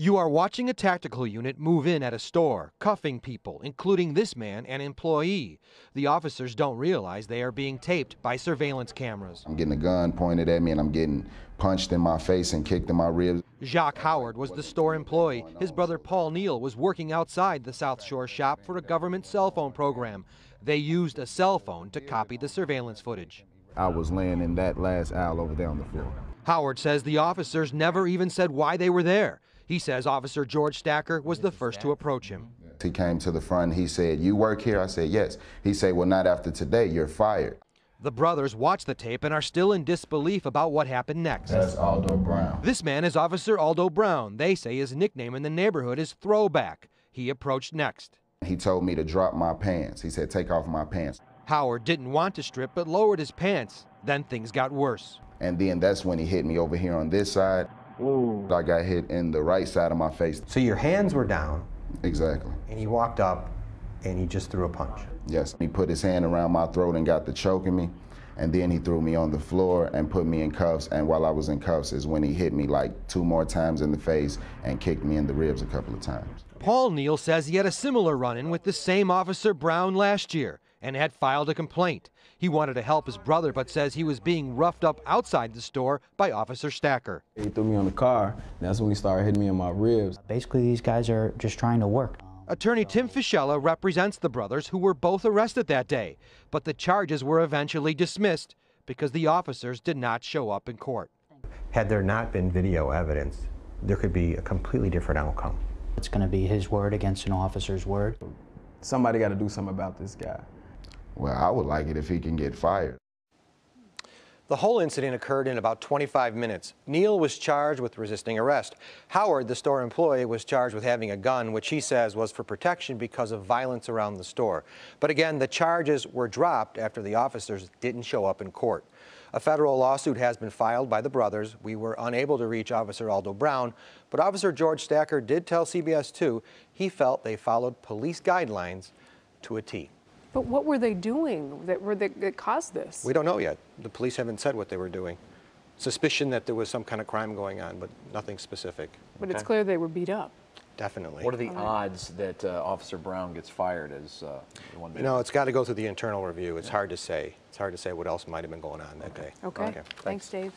You are watching a tactical unit move in at a store, cuffing people, including this man, an employee. The officers don't realize they are being taped by surveillance cameras. I'm getting a gun pointed at me and I'm getting punched in my face and kicked in my ribs. Jacques Howard was the store employee. His brother Paul Neal was working outside the South Shore shop for a government cell phone program. They used a cell phone to copy the surveillance footage. I was laying in that last aisle over there on the floor. Howard says the officers never even said why they were there. He says Officer George Stacker was the first to approach him. He came to the front, he said, "You work here?" I said, "Yes." He said, "Well, not after today, you're fired." The brothers watched the tape and are still in disbelief about what happened next. That's Aldo Brown. This man is Officer Aldo Brown. They say his nickname in the neighborhood is Throwback. He approached next. He told me to drop my pants. He said, "Take off my pants." Howard didn't want to strip but lowered his pants. Then things got worse. And then that's when he hit me over here on this side. Ooh. I got hit in the right side of my face. So your hands were down. Exactly. And he walked up and he just threw a punch. Yes. He put his hand around my throat and got to choking me. And then he threw me on the floor and put me in cuffs. And while I was in cuffs is when he hit me like 2 more times in the face and kicked me in the ribs a couple of times. Paul Neal says he had a similar run-in with the same Officer Brown last year and had filed a complaint. He wanted to help his brother, but says he was being roughed up outside the store by Officer Stacker. He threw me on the car, and that's when he started hitting me in my ribs. Basically, these guys are just trying to work. Attorney Tim Fischella represents the brothers who were both arrested that day, but the charges were eventually dismissed because the officers did not show up in court. Had there not been video evidence, there could be a completely different outcome. It's going to be his word against an officer's word. Somebody got to do something about this guy. Well, I would like it if he can get fired. The whole incident occurred in about 25 minutes. Neal was charged with resisting arrest. Howard, the store employee, was charged with having a gun, which he says was for protection because of violence around the store. But again, the charges were dropped after the officers didn't show up in court. A federal lawsuit has been filed by the brothers. We were unable to reach Officer Aldo Brown, but Officer George Stacker did tell CBS 2 he felt they followed police guidelines to a T. But what were they doing that caused this? We don't know yet. The police haven't said what they were doing. Suspicion that there was some kind of crime going on, but nothing specific. But it's clear they were beat up. Definitely. What are the odds that Officer Brown gets fired as the one? You know, it's got to go through the internal review. It's hard to say. It's hard to say what else might have been going on that day. Okay. Thanks, Dave.